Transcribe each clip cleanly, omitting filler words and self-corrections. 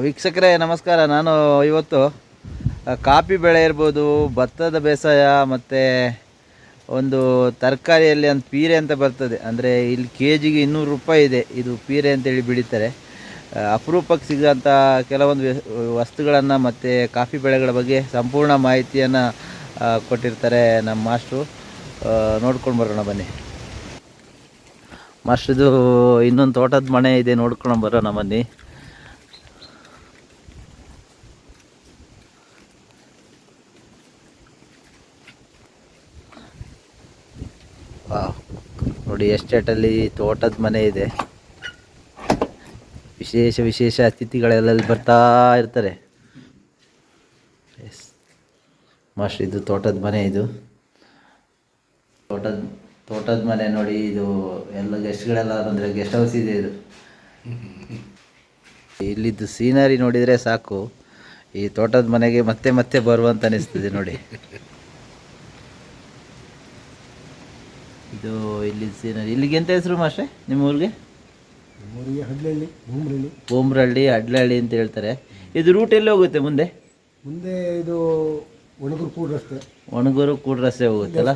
ವೀಕ್ಷಕರೇ ನಮಸ್ಕಾರ. ನಾನು ಇವತ್ತು ಕಾಫಿ ಬೆಳೆ ಇರ್ಬೋದು, ಭತ್ತದ ಬೇಸಾಯ ಮತ್ತು ಒಂದು ತರಕಾರಿಯಲ್ಲಿ ಒಂದು ಪೀರೆ ಅಂತ ಬರ್ತದೆ. ಅಂದರೆ ಇಲ್ಲಿ ಕೆ ಜಿಗೆ 200 ರೂಪಾಯಿ ಇದೆ. ಇದು ಪೀರೆ ಅಂತೇಳಿ ಬೆಳೀತಾರೆ. ಅಪರೂಪಕ್ಕೆ ಸಿಗೋಂಥ ಕೆಲವೊಂದು ವಸ್ತುಗಳನ್ನು ಮತ್ತು ಕಾಫಿ ಬೆಳೆಗಳ ಬಗ್ಗೆ ಸಂಪೂರ್ಣ ಮಾಹಿತಿಯನ್ನು ಕೊಟ್ಟಿರ್ತಾರೆ ನಮ್ಮ ಮಾಸ್ಟ್ರು. ನೋಡ್ಕೊಂಡು ಬರೋಣ ಬನ್ನಿ. ಮಾಸ್ಟ್ರದು ಇನ್ನೊಂದು ತೋಟದ ಮನೆ ಇದೆ, ನೋಡ್ಕೊಂಡು ಬರೋಣ ಬನ್ನಿ. ನೋಡಿ, ಎಸ್ಟೇಟಲ್ಲಿ ತೋಟದ ಮನೆ ಇದೆ. ವಿಶೇಷ ಅತಿಥಿಗಳೆಲ್ಲ ಬರ್ತಾ ಇರ್ತಾರೆ. ಎಸ್ ಮಾಸ್ಟರ್, ಇದು ತೋಟದ ಮನೆ. ಇದು ತೋಟದ ಮನೆ ನೋಡಿ. ಇದು ಎಲ್ಲ ಗೆಸ್ಟ್ಗಳೆಲ್ಲ ಅಂದರೆ ಗೆಸ್ಟ್ ಹೌಸ್ ಇದೆ ಇದು. ಇಲ್ಲಿದ್ದು ಸೀನರಿ ನೋಡಿದರೆ ಸಾಕು, ಈ ತೋಟದ ಮನೆಗೆ ಮತ್ತೆ ಮತ್ತೆ ಬರುವಂತ ಅನಿಸ್ತದೆ ನೋಡಿ. ಇದು ಇಲ್ಲಿ ಸೀನರಿ. ಇಲ್ಲಿಗೆ ಎಂತ ಹೆಸರು ಮಾಸ್ಟ್ರೆ ನಿಮ್ಮ ಊರಿಗೆ? ಬೋಮ್ರಳ್ಳಿ, ಅಡ್ಲಹಳ್ಳಿ ಅಂತ ಹೇಳ್ತಾರೆ. ಇದು ರೂಟ್ ಎಲ್ಲಿ ಹೋಗುತ್ತೆ ಮುಂದೆ? ಇದು ಒಣಗೂರು ಕೂಡ್ ರಸ್ತೆ ಹೋಗುತ್ತಲ್ಲ.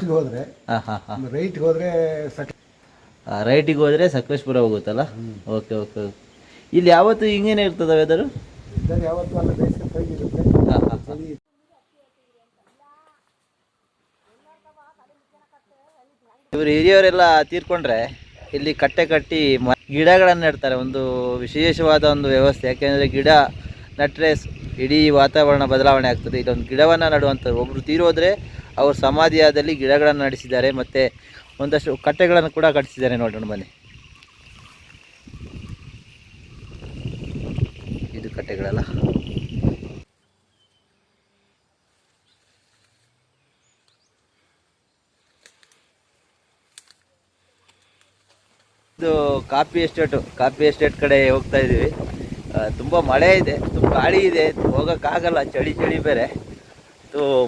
ರೈಟಿಗೆ ಹೋದರೆ ಸಕಲೇಶ್ಪುರ ಹೋಗುತ್ತಲ್ಲ. Okay okay. ಇಲ್ಲಿ ಯಾವತ್ತು ಹಿಂಗೇನೆ ಇರ್ತದ ವೆದರು? ಇವರು ಹಿರಿಯವರೆಲ್ಲ ತೀರ್ಕೊಂಡ್ರೆ ಇಲ್ಲಿ ಕಟ್ಟೆ ಕಟ್ಟಿ ಗಿಡಗಳನ್ನು ನೆಡ್ತಾರೆ. ಒಂದು ವಿಶೇಷವಾದ ಒಂದು ವ್ಯವಸ್ಥೆ. ಯಾಕೆಂದರೆ ಗಿಡ ನೆಟ್ಟರೆ ಇಡೀ ವಾತಾವರಣ ಬದಲಾವಣೆ ಆಗ್ತದೆ. ಇಲ್ಲೊಂದು ಗಿಡವನ್ನು ನಡುವಂಥದ್ದು. ಒಬ್ಬರು ತೀರೋದ್ರೆ ಅವ್ರ ಸಮಾಧಿಯಾದಲ್ಲಿ ಗಿಡಗಳನ್ನು ನಡೆಸಿದ್ದಾರೆ. ಮತ್ತು ಒಂದಷ್ಟು ಕಟ್ಟೆಗಳನ್ನು ಕೂಡ ಕಟ್ಟಿಸಿದ್ದಾರೆ. ನೋಡೋಣ ಬನ್ನಿ. ಇದು ಕಟ್ಟೆಗಳೆಲ್ಲ. ಇದು ಕಾಫಿ ಎಸ್ಟೇಟ್ ಕಡೆ ಹೋಗ್ತಾ ಇದ್ದೀವಿ. ತುಂಬ ಮಳೆ ಇದೆ, ತುಂಬ ಗಾಳಿ ಇದೆ, ಹೋಗೋಕ್ಕಾಗಲ್ಲ. ಚಳಿ ಬೇರೆ.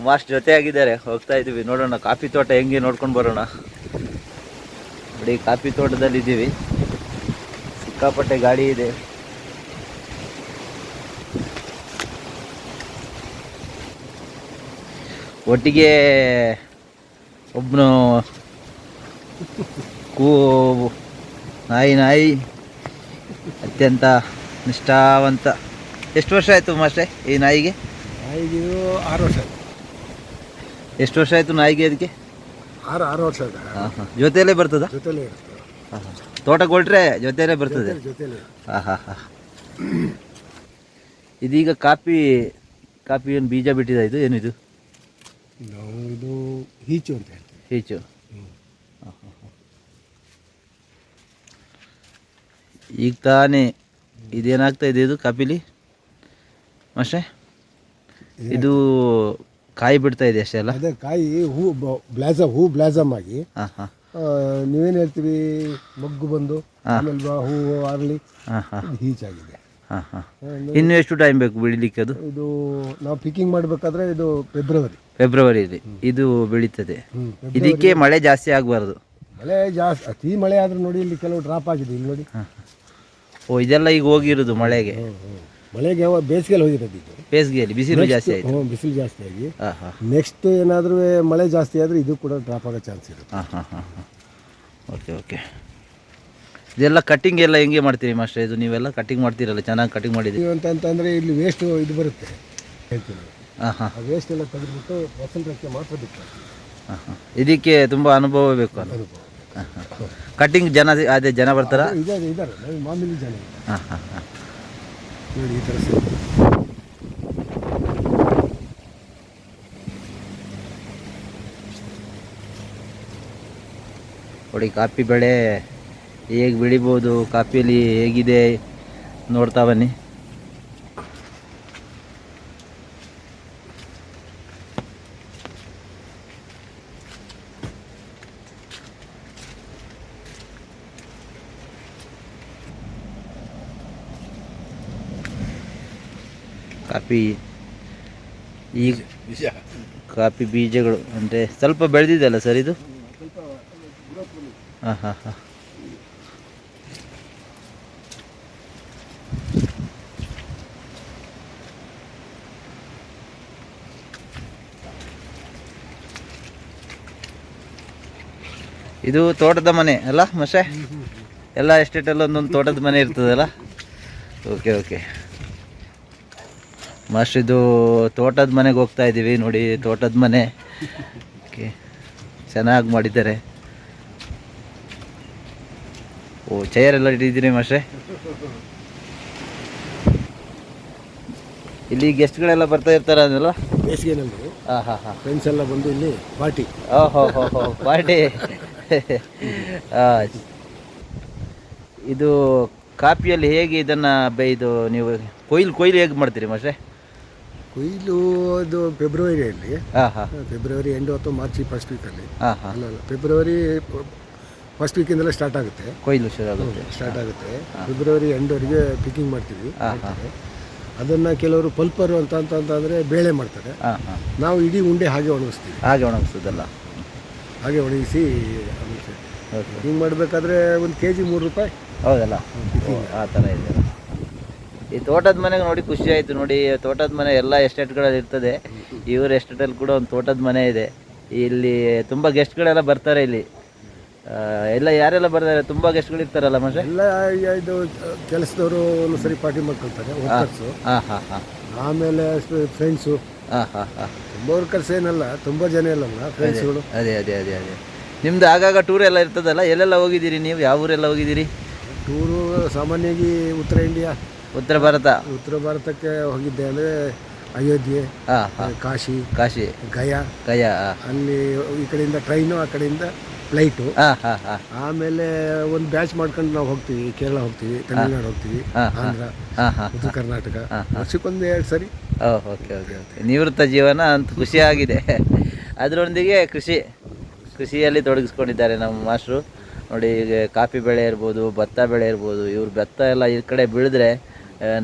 ಮಾಸ್ಟರ್ ಜೊತೆ ಆಗಿದ್ದಾರೆ, ಹೋಗ್ತಾ ಇದ್ದೀವಿ. ನೋಡೋಣ ಕಾಫಿ ತೋಟ ಹೆಂಗೆ ನೋಡ್ಕೊಂಡು ಬರೋಣ. ನೋಡಿ, ಕಾಫಿ ತೋಟದಲ್ಲಿ ಇದ್ದೀವಿ. ಸಿಕ್ಕಾಪಟ್ಟೆ ಗಾಡಿ ಇದೆ. ಒಟ್ಟಿಗೆ ಒಬ್ಬನು ನಾಯಿ ಅತ್ಯಂತ ನಿಷ್ಠಾವಂತ. ಎಷ್ಟು ವರ್ಷ ಆಯಿತು ಮಾಸ್ಟ್ರೆ ಈ ನಾಯಿಗೆ? 6 ವರ್ಷ. ಎಷ್ಟು ವರ್ಷ ಆಯಿತು ನಾಯಿಗೆ? ಅದಕ್ಕೆ 6 ವರ್ಷ. ಹಾಂ. ಜೊತೆಯಲ್ಲೇ ಬರ್ತದ? ತೋಟಕ್ಕೆ ಹೊರಟ್ರೆ ಜೊತೆಯಲ್ಲೇ ಬರ್ತದೆ. ಹಾಂ. ಇದೀಗ ಕಾಫಿ ಏನು ಬೀಜ ಬಿಟ್ಟಿದೆ? ಇದು ಏನಿದು? ಇದು ಹೀಚು ಅಂತ ಹೇಳ್ತೀವಿ. ಹೀಚು. ಈಗ ತಾನೇ ಇದೇನಾಗ್ತಾ ಇದೆ ಇದು ಕಾಪಿಲಿ ಮಾಸ್ಟ್ರೆ? ಇದು ಕಾಯಿ ಬಿಡ್ತಾ ಇದೆ ಅಷ್ಟೇ ಅಲ್ಲ? ಅದೇ ಕಾಯಿ ಹೂ ಬ್ಲಾಸಮ್ ಆಗಿ. ನೀವೇನು ಹೇಳ್ತೀವಿ, ಮಗ್ಗು ಬಂದು ಹೂವು ಅರಳಿ ಹೀಚಾಗಿದೆ. ಇನ್ನು ಎಷ್ಟು ಟೈಮ್ ಬೇಕು ಬೆಳಿಲಿಕ್ಕೆ ಅದು? ಇದು ನಾವು ಪಿಕ್ಕಿಂಗ್ ಮಾಡಬೇಕಾದ್ರೆ ಇದು ಫೆಬ್ರವರಿಲಿ ಇದು ಬೆಳೀತದೆ. ಇದಕ್ಕೆ ಮಳೆ ಜಾಸ್ತಿ ಆಗಬಾರ್ದು. ಮಳೆ ಜಾಸ್ತಿ, ಅತಿ ಮಳೆ ಆದ್ರೂ ನೋಡಿ ಇಲ್ಲಿ ಕೆಲವು ಡ್ರಾಪ್ ಆಗಿದೆ. ಇಲ್ಲಿ ನೋಡಿ. ಓ, ಇದೆಲ್ಲ ಈಗ ಹೋಗಿರೋದು ಮಳೆಗೆ? ಮಳೆಗೆ ಬೇಸಿಗೆಯಲ್ಲಿ ಹೋಗಿರೋದು. ಇದು ಬೇಸಿಗೆಯಲ್ಲಿ ಬಿಸಿಲು ಜಾಸ್ತಿ ಆಯಿತು. ಬಿಸಿಲು ಜಾಸ್ತಿ ಆಗಿ ನೆಕ್ಸ್ಟ್ ಏನಾದರೂ ಮಳೆ ಜಾಸ್ತಿ ಆದರೆ ಇದು ಕೂಡ ಡ್ರಾಪ್ ಆಗೋ ಚಾನ್ಸ್ ಇರುತ್ತೆ. ಓಕೆ. ಇದೆಲ್ಲ ಕಟ್ಟಿಂಗ್ ಎಲ್ಲ ಹೆಂಗೆ ಮಾಡ್ತೀರಿ ಮಾಸ್ಟರ್? ಇದು ನೀವೆಲ್ಲ ಕಟ್ಟಿಂಗ್ ಮಾಡ್ತೀರಲ್ಲ, ಚೆನ್ನಾಗಿ ಕಟ್ಟಿಂಗ್ ಮಾಡಿದ್ದೀವಿ ಅಂತಂದರೆ ಇಲ್ಲಿ ವೇಸ್ಟ್ ಇದು ಬರುತ್ತೆ ಹೇಳ್ತೀನಿ. ಆ ವೇಸ್ಟ್ ಎಲ್ಲ ತೆಗೆದುಬಿಟ್ಟು ವಸಂತಕ್ಕೆ ಮಾತ್ರ ಬಿಟ್ಟು. ಇದಕ್ಕೆ ತುಂಬ ಅನುಭವ ಬೇಕು. ಕಟ್ಟಿಂಗ್ ಜನ ಬರ್ತಾರ? ಇದ್ದಾರೆ ಮಾಮೂಲಿ ಜನ. ನೋಡಿ ಈ ಥರ ನೋಡಿ ಕಾಫಿ ಬೆಳೆ ಹೇಗೆ ಬೆಳಿಬೋದು, ಕಾಫಿಯಲ್ಲಿ ಹೇಗಿದೆ ನೋಡ್ತಾ ಬನ್ನಿ. ಕಾಫಿ ಬೀಜಗಳು ಅಂದರೆ ಸ್ವಲ್ಪ ಬೆಳೆದಿದೆಯಲ್ಲ ಸರ್ ಇದು? ಹಾಂ. ಇದು ತೋಟದ ಮನೆ ಅಲ್ಲ ಮಶೆ? ಎಲ್ಲ ಎಸ್ಟೇಟಲ್ಲಿ ಒಂದೊಂದು ತೋಟದ ಮನೆ ಇರ್ತದಲ್ಲ. ಓಕೆ ಓಕೆ ಮಶ್, ಇದು ತೋಟದ ಮನೆಗೆ ಹೋಗ್ತಾ ಇದ್ದೀವಿ ನೋಡಿ. ತೋಟದ ಮನೆ ಓಕೆ, ಚೆನ್ನಾಗಿ ಮಾಡಿದ್ದಾರೆ. ಓ, ಚೇರ್ ಎಲ್ಲ ಇಟ್ಟಿದ್ದೀರಿ ಮಶೆ. ಇಲ್ಲಿ ಗೆಸ್ಟ್ಗಳೆಲ್ಲ ಬರ್ತಾ ಇರ್ತಾರೆ ಅದೆಲ್ಲ ಬೇಸಿಗೆನಲ್ಲಿ. ಹಾಂ ಹಾಂ ಹಾಂ, ಫ್ರೆಂಡ್ಸ್ ಎಲ್ಲ ಬಂದು ಇಲ್ಲಿ ಪಾರ್ಟಿ. ಓಹೋ ಹೋ ಹೋ, ಪಾರ್ಟಿ. ಇದು ಕಾಪಿಯಲ್ಲಿ ಹೇಗೆ ಇದನ್ನು ಇದು ನೀವು ಕೊಯ್ಲು ಹೇಗೆ ಮಾಡ್ತೀರಿ ಮಶೆ? ಕೊಯ್ಲು ಅದು ಫೆಬ್ರವರಿಯಲ್ಲಿ. ಹಾಂ ಹಾಂ, ಫೆಬ್ರವರಿ ಎಂಡ್ ಅಥವಾ ಮಾರ್ಚ್ ಫಸ್ಟ್ ವೀಕಲ್ಲಿ. ಹಾಂ ಹಾಂ, ಅಲ್ಲ ಫೆಬ್ರವರಿ ಫಸ್ಟ್ ವೀಕಿಂದಲೇ ಸ್ಟಾರ್ಟ್ ಆಗುತ್ತೆ. ಕೊಯ್ಲು ಶುರು ಆಗುತ್ತೆ. ಸ್ಟಾರ್ಟ್ ಆಗುತ್ತೆ ಫೆಬ್ರವರಿ ಎಂಡ್ವರೆಗೆ ಪಿಕ್ಕಿಂಗ್ ಮಾಡ್ತೀವಿ. ಹಾಂ ಹಾಂ ಅದನ್ನು ಕೆಲವರು ಪಲ್ಪರು ಅಂತಂದರೆ ಬೇಳೆ ಮಾಡ್ತಾರೆ. ಹಾಂ ಹಾಂ, ನಾವು ಇಡೀ ಉಂಡೆ ಹಾಗೆ ಒಣಗಿಸ್ತೀವಿ. ಹಾಗೆ ಒಣಗಿಸೋದಲ್ಲ? ಹಾಗೆ ಒಣಗಿಸಿ ಓಕೆ. ಹಿಂಗೆ ಮಾಡಬೇಕಾದ್ರೆ ಒಂದು ಕೆ ಜಿ 3 ರೂಪಾಯಿ. ಹೌದಲ್ಲ? ಆ ಥರ ಇದೆ. ಈ ತೋಟದ ಮನೆಗೆ ನೋಡಿ ಖುಷಿ ಆಯಿತು ನೋಡಿ. ತೋಟದ ಮನೆ ಎಲ್ಲ ಎಸ್ಟೇಟ್ಗಳಲ್ಲಿ ಇರ್ತದೆ. ಇವ್ರ ಎಸ್ಟೇಟಲ್ಲಿ ಕೂಡ ಒಂದು ತೋಟದ ಮನೆ ಇದೆ. ಇಲ್ಲಿ ತುಂಬ ಗೆಸ್ಟ್ಗಳೆಲ್ಲ ಬರ್ತಾರೆ ಇಲ್ಲಿ. ಎಲ್ಲ ಯಾರೆಲ್ಲ ಬರ್ತಾರೆ? ತುಂಬ ಗೆಸ್ಟ್ಗಳು ಇರ್ತಾರಲ್ಲ ಮಶೆ? ಎಲ್ಲ ಇದು ಕೆಲಸದವರು ಒಂದ್ಸರಿ ಪಾರ್ಟಿ ಮಾಡ್ಕೊಳ್ತಾರೆ, ವರ್ಕರ್ಸು. ಹಾಂ ಹಾಂ ಹಾಂ, ಆಮೇಲೆ ಫ್ರೆಂಡ್ಸು. ಹಾಂ ಹಾಂ ಹಾಂ, ತುಂಬ ವರ್ಕರ್ಸ್ ಏನಲ್ಲ, ತುಂಬ ಜನ ಇಲ್ಲಲ್ಲ ಫ್ರೆಂಡ್ಸ್ಗಳು. ಅದೇ ಅದೇ ಅದೇ ಅದೇ. ನಿಮ್ದು ಆಗಾಗ ಟೂರ್ ಎಲ್ಲ ಇರ್ತದಲ್ಲ, ಎಲ್ಲೆಲ್ಲ ಹೋಗಿದ್ದೀರಿ ನೀವು? ಯಾವ ಊರೆಲ್ಲ ಹೋಗಿದ್ದೀರಿ? ಟೂರು ಸಾಮಾನ್ಯವಾಗಿ ಉತ್ತರ ಇಂಡಿಯಾ, ಉತ್ತರ ಭಾರತ. ಉತ್ತರ ಭಾರತಕ್ಕೆ ಹೋಗಿದ್ದೆ. ಅಂದರೆ ಅಯೋಧ್ಯೆ, ಹಾಂ ಹಾಂ, ಕಾಶಿ, ಕಾಶಿ, ಗಯಾ. ಅಲ್ಲಿ ಈ ಕಡೆಯಿಂದ ಟ್ರೈನು, ಆ ಕಡೆಯಿಂದ ಫ್ಲೈಟು. ಹಾಂ ಹಾಂ ಹಾಂ, ಆಮೇಲೆ ಒಂದು ಬ್ಯಾಚ್ ಮಾಡ್ಕೊಂಡು ನಾವು ಹೋಗ್ತೀವಿ. ಕೇರಳ ಹೋಗ್ತೀವಿ, ತಮಿಳ್ನಾಡು ಹೋಗ್ತೀವಿ, ಆಂಧ್ರ, ಹಾಂ ಹಾಂ, ಉತ್ತರ ಕರ್ನಾಟಕ. ವರ್ಷಕ್ಕೊಂದು 2 ಸರಿ. ಓಹ್, ಓಕೆ ಓಕೆ ಓಕೆ. ನಿವೃತ್ತ ಜೀವನ ಅಂತ ಖುಷಿಯಾಗಿದೆ. ಅದರೊಂದಿಗೆ ಕೃಷಿಯಲ್ಲಿ ತೊಡಗಿಸ್ಕೊಂಡಿದ್ದಾರೆ ನಮ್ಮ ಮಾಸ್ಟ್ರು ನೋಡಿ. ಈಗ ಕಾಫಿ ಬೆಳೆ ಇರ್ಬೋದು, ಭತ್ತ ಬೆಳೆ ಇರ್ಬೋದು. ಇವ್ರು ಭತ್ತ ಎಲ್ಲ ಈ ಕಡೆ ಬೆಳೆದ್ರೆ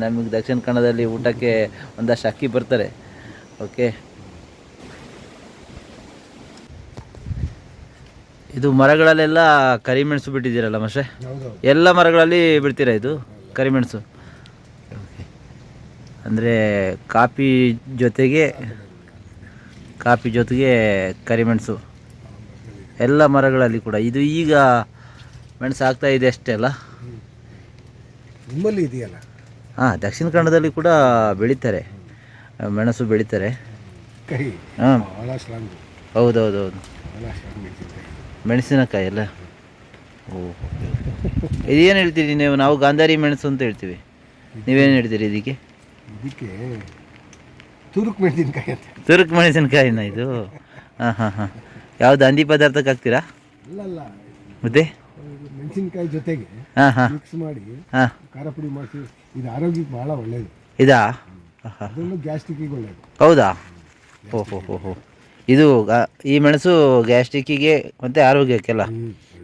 ನಮಗೆ ದಕ್ಷಿಣ ಕನ್ನಡದಲ್ಲಿ ಊಟಕ್ಕೆ ಒಂದಷ್ಟು ಅಕ್ಕಿ ಬರ್ತಾರೆ. ಓಕೆ, ಇದು ಮರಗಳಲ್ಲೆಲ್ಲ ಕರಿಮೆಣಸು ಬಿಟ್ಟಿದ್ದೀರಲ್ಲ ಮಶೆ? ಎಲ್ಲ ಮರಗಳಲ್ಲಿ ಬಿಡ್ತೀರಾ ಇದು ಕರಿಮೆಣಸು? ಓಕೆ, ಅಂದರೆ ಕಾಫಿ ಜೊತೆಗೆ ಕರಿಮೆಣಸು ಎಲ್ಲ ಮರಗಳಲ್ಲಿ ಕೂಡ. ಇದು ಈಗ ಮೆಣಸು ಆಗ್ತಾ ಇದೆ ಅಷ್ಟೇ ಅಲ್ಲ? ನಿಮ್ಮಲ್ಲಿ ಇದೆಯಲ್ಲ? ಹಾಂ, ದಕ್ಷಿಣ ಕನ್ನಡದಲ್ಲಿ ಕೂಡ ಬೆಳೀತಾರೆ, ಮೆಣಸು ಬೆಳೀತಾರೆ. ಹಾಂ, ಹೌದೌದೌದು, ಮೆಣಸಿನಕಾಯಿ ಎಲ್ಲ. ಓ, ಇದೇನು ಹೇಳ್ತೀರಿ ನೀವು? ನಾವು ಗಾಂಧಾರಿ ಮೆಣಸು ಅಂತ ಹೇಳ್ತೀವಿ. ನೀವೇನು ಹೇಳ್ತೀರಿ ಇದಕ್ಕೆ? ತುರುಕ್ ಮೆಣಸಿನಕಾಯಿ ಅಂತ. ತುರುಕ್ ಮೆಣಸಿನಕಾಯಿನ ಇದು? ಹಾಂ ಹಾಂ ಹಾಂ. ಯಾವುದು ಹಂದಿ ಪದಾರ್ಥಕ್ಕೆ ಹಾಕ್ತೀರಾ? ಅಲ್ಲ, ಮತ್ತೆ ಮೆಣಸಿನಕಾಯಿ ಜೊತೆಗೆ ಹಾಂ ಹಾಂ ಮಿಕ್ಸ್ ಮಾಡಿ ಹಾಂ ಖಾರ ಪುಡಿ ಮಾಡಿಸಿ. ಇದು ಆರೋಗ್ಯಕ್ಕೆ ಭಾಳ ಒಳ್ಳೆಯದು. ಇದಾ? ಅದರಲ್ಲೂ ಗ್ಯಾಸ್ಟ್ರಿಕ್ಕಿಗೆ ಒಳ್ಳೆಯದು. ಹೌದಾ? ಓಹೋ. ಇದು ಈ ಮೆಣಸು ಗ್ಯಾಸ್ಟ್ರಿಕ್ಕಿಗೆ ಮತ್ತು ಆರೋಗ್ಯಕ್ಕೆಲ್ಲ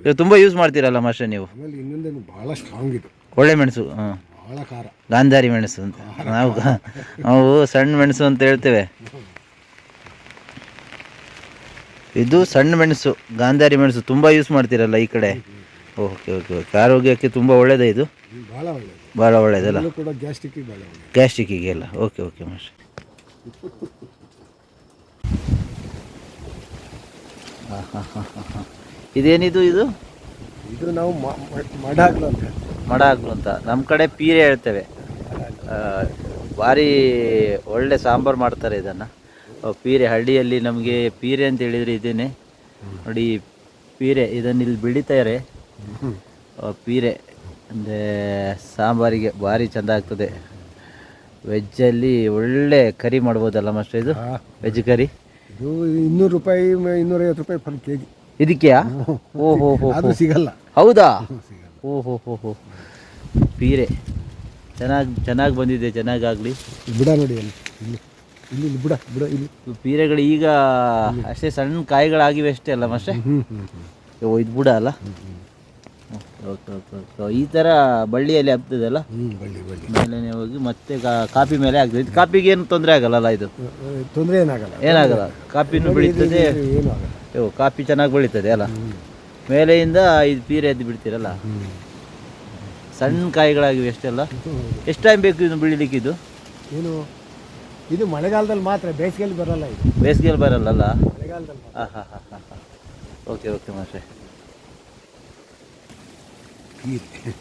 ಇದು ತುಂಬ ಯೂಸ್ ಮಾಡ್ತೀರಲ್ಲ ಮಾಸ್ಟರ್ ನೀವು? ಆಮೇಲೆ ಇನ್ನೊಂದೇನು ಭಾಳ ಸ್ಟ್ರಾಂಗ್ ಇದು, ಒಳ್ಳೆ ಮೆಣಸು. ಹಾಂ, ಭಾಳ ಖಾರ. ಗಾಂಧಾರಿ ಮೆಣಸು ಅಂತ ನಾವು ಸಣ್ಣ ಮೆಣಸು ಅಂತ ಹೇಳ್ತೇವೆ. ಇದು ಸಣ್ಣ ಮೆಣಸು, ಗಾಂಧಾರಿ ಮೆಣಸು ತುಂಬ ಯೂಸ್ ಮಾಡ್ತೀರಲ್ಲ ಈ ಕಡೆ? Okay okay okay. ಆರೋಗ್ಯಕ್ಕೆ ತುಂಬ ಒಳ್ಳೆಯದೇ ಇದು? ಭಾಳ ಒಳ್ಳೆಯದು. ಭಾಳ ಒಳ್ಳೆಯದಲ್ಲ? ಕೂಡ ಗ್ಯಾಸ್ಟ್ರಿಕ್ಕಿಗೆ ಭಾಳ ಒಳ್ಳೆಯದು. ಗ್ಯಾಸ್ಟ್ರಿಕ್ಕಿಗೆ ಎಲ್ಲ. Okay okay master. ಹಾಂ ಹಾಂ ಹಾಂ ಹಾಂ ಹಾಂ. ಇದೇನಿದು? ಇದು ನಾವು ಮಡಾಗ್ಲು ಅಂತ. ಮಡಾಗ್ಲು ಅಂತ ನಮ್ಮ ಕಡೆ ಪೀರೆ ಹೇಳ್ತೇವೆ. ಭಾರಿ ಒಳ್ಳೆ ಸಾಂಬಾರು ಮಾಡ್ತಾರೆ ಇದನ್ನು. ಪೀರೆ ಹಳ್ಳಿಯಲ್ಲಿ ನಮಗೆ ಪೀರೆ ಅಂತ ಹೇಳಿದರೆ ಇದೇನೆ ನೋಡಿ. ಪೀರೆ ಇದನ್ನು ಇಲ್ಲಿ ಬೆಳೀತಾರೆ. ಪೀರೆ ಅಂದರೆ ಸಾಂಬಾರಿಗೆ ಭಾರಿ ಚೆಂದ ಆಗ್ತದೆ. ವೆಜ್ಜಲ್ಲಿ ಒಳ್ಳೆ ಕರಿ ಮಾಡ್ಬೋದಲ್ಲ ಮಾಸ್ಟರ್ ಇದು? ವೆಜ್ ಕರಿ ಇದು 200 ರೂಪಾಯಿ 250 ರೂಪಾಯಿ ಫುಲ್ ಕೆ ಜಿ. ಇದಕ್ಕೆಯಾ? ಓಹೋ ಹೋ, ಅದು ಸಿಗಲ್ಲ. ಹೌದಾ? ಓಹೋ ಹೋ ಹೋ. ಪೀರೆ ಚೆನ್ನಾಗಿ ಬಂದಿದೆ, ಚೆನ್ನಾಗಾಗಲಿ. ಬುಡ ನೋಡಿ ಅಲ್ಲಿ, ಇಲ್ಲಿ ಬುಡ ಇಲ್ಲಿ. ಪೀರೆಗಳು ಈಗ ಅಷ್ಟೇ ಸಣ್ಣ ಕಾಯಿಗಳಾಗಿವೆ ಅಷ್ಟೇ ಅಲ್ಲ ಮಾಸ್ಟರ್? ಇದು ಬುಡ ಅಲ್ಲ? Okay okay okay. ಈ ಥರ ಬಳ್ಳಿಯಲ್ಲಿ ಆಗ್ತದಲ್ಲ? ಮೇಲೆ ಹೋಗಿ ಮತ್ತೆ ಕಾಫಿ ಮೇಲೆ ಆಗ್ತದೆ. ಇದು ಕಾಪಿಗೆ ಏನು ತೊಂದರೆ ಆಗಲ್ಲ ಇದು? ತೊಂದರೆ ಏನಾಗಲ್ಲ. ಕಾಪಿನೂ ಬೆಳೀತದೆ. ಕಾಫಿ ಚೆನ್ನಾಗಿ ಬೆಳೀತದೆ ಅಲ್ಲ? ಮೇಲೆಯಿಂದ ಇದು ಪೀರೆ ಎದ್ದು ಬಿಡ್ತೀರಲ್ಲ, ಸಣ್ಣ ಕಾಯಿಗಳಾಗಿವೆ ಅಷ್ಟೆಲ್ಲ. ಎಷ್ಟು ಟೈಮ್ ಬೇಕು ಇದು ಬೆಳಿಲಿಕ್ಕೆ? ಇದು ಮಳೆಗಾಲದಲ್ಲಿ ಮಾತ್ರ, ಬೇಸಿಗೆಯಲ್ಲಿ ಬರಲ್ಲ. ಇದು ಬೇಸಿಗೆಯಲ್ಲಿ ಬರಲ್ಲಲ್ಲ? ಮಳೆಗಾಲದಲ್ಲಿ. ಹಾಂ ಹಾಂ ಹಾಂ ಹಾಂ ಹಾಂ. Okay okay master. ಪೀರೆ